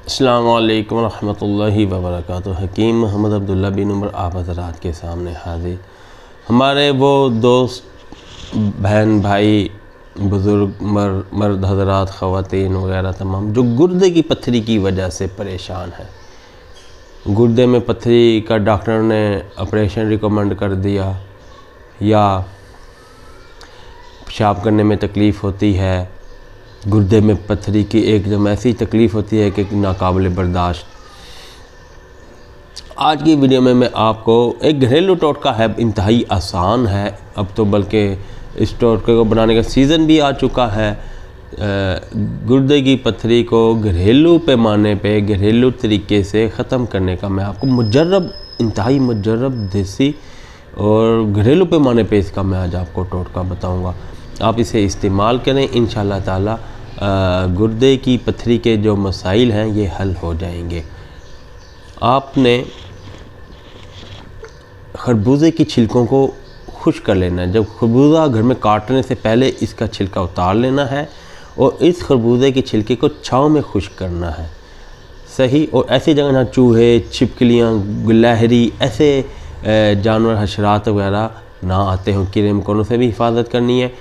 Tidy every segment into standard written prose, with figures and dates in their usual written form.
अस्सलामु अलैकुम रहमतुल्लाहि व बरकातुहू। हकीम मोहम्मद अब्दुल्ला बिन उमर आप हज़रात के सामने हाजिर। हमारे वो दोस्त बहन भाई बुज़ुर्ग मर्द हज़रात ख़वातीन वगैरह तमाम जो गुर्दे की पत्थरी की वजह से परेशान हैं, गुर्दे में पत्थरी का डॉक्टर ने ऑपरेशन रिकमेंड कर दिया या पेशाब करने में तकलीफ़ होती है, गुर्दे में पत्थरी की एकदम ऐसी तकलीफ़ होती है कि नाकाबिल बर्दाश्त। आज की वीडियो में मैं आपको एक घरेलू टोटका है, इंतहाई आसान है। अब तो बल्कि इस टोटके को बनाने का सीज़न भी आ चुका है। गुर्दे की पत्थरी को घरेलू पैमाने पे घरेलू तरीके से ख़त्म करने का मैं आपको मुजर्रब, इंतहाई मुजर्रब देसी और घरेलू पैमाने पे इसका मैं आज आपको टोटका बताऊंगा। आप इसे इस्तेमाल करें, इंशाअल्लाह ताला गुर्दे की पत्थरी के जो मसाइल हैं ये हल हो जाएंगे। आपने खरबूजे की छिलकों को खुश कर लेना है। जब खरबूजा घर में काटने से पहले इसका छिलका उतार लेना है और इस खरबूजे के छिलके को छाँव में खुश करना है, सही। और ऐसी जगह जहाँ चूहे, छिपकलियाँ, गिलहरी, ऐसे जानवर, हशरात वगैरह ना आते हों, कीड़े मकोड़ों से भी हिफाजत करनी है।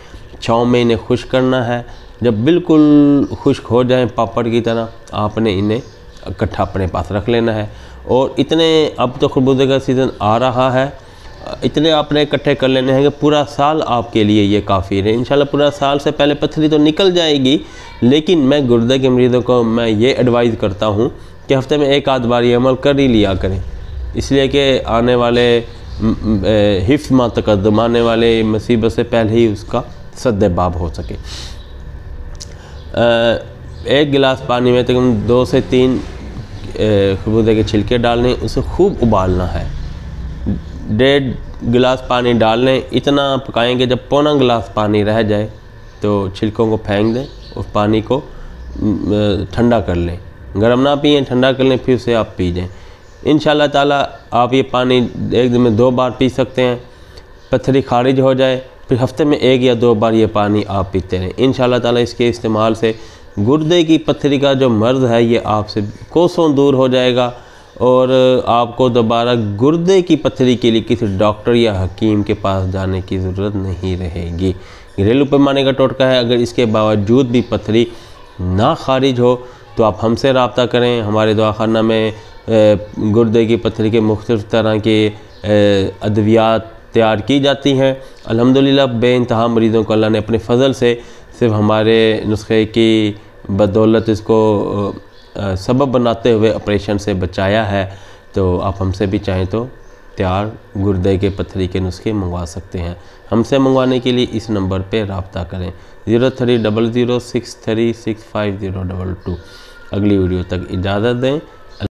छाँव में इन्हें खुश करना है। जब बिल्कुल खुश्क हो जाएं पापड़ की तरह, आपने इन्हें इकट्ठा अपने पास रख लेना है। और इतने, अब तो खरबूजे का सीज़न आ रहा है, इतने आपने इकट्ठे कर लेने हैं कि पूरा साल आपके लिए ये काफ़ी है। इंशाल्लाह पूरा साल से पहले पत्थरी तो निकल जाएगी, लेकिन मैं गुर्दे के मरीज़ों को मैं ये एडवाइज़ करता हूँ कि हफ़्ते में एक आध बार ये अमल कर ही लिया करें, इसलिए कि आने वाले हिफ्ज़ मा तक़द्दम, आने वाले मुसीबत से पहले ही उसका सद्देबाब हो सके। एक गिलास पानी में तकरीबन 2 से 3 खरबूजे के छिलके डालने, उसे खूब उबालना है। 1.5 गिलास पानी डाल लें, इतना पकाएंगे जब पौना गिलास पानी रह जाए तो छिलकों को फेंक दें, उस पानी को ठंडा कर लें। गर्म ना पिएं, ठंडा कर लें, फिर उसे आप पी जाएँ। इंशाअल्लाह ताला आप ये पानी एक दिन में 2 बार पी सकते हैं। पत्थरी खारिज हो जाए फिर हफ्ते में 1 या 2 बार ये पानी आप पीते रहें। इंशाअल्लाह ताला इसके इस्तेमाल से गुर्दे की पत्थरी का जो मर्ज़ है ये आपसे कोसों दूर हो जाएगा और आपको दोबारा गुर्दे की पत्थरी के लिए किसी डॉक्टर या हकीम के पास जाने की ज़रूरत नहीं रहेगी। घरेलू पैमाने का टोटका है। अगर इसके बावजूद भी पत्थरी ना खारिज हो तो आप हमसे रब्ता करें। हमारे दवाखाना में गुर्दे की पत्थरी के मुख्तलिफ़ तरह के अद्वियात तैयार की जाती हैं। अल्हम्दुलिल्लाह बेइंतहा मरीज़ों को अल्लाह ने अपने फ़ज़ल से सिर्फ हमारे नुस्खे की बदौलत इसको सबब बनाते हुए ऑपरेशन से बचाया है। तो आप हमसे भी चाहें तो तैयार गुर्दे के पत्थरी के नुस्खे मंगवा सकते हैं। हमसे मंगवाने के लिए इस नंबर पर रब्ता करें 0300636502। अगली वीडियो तक इजाज़त दें।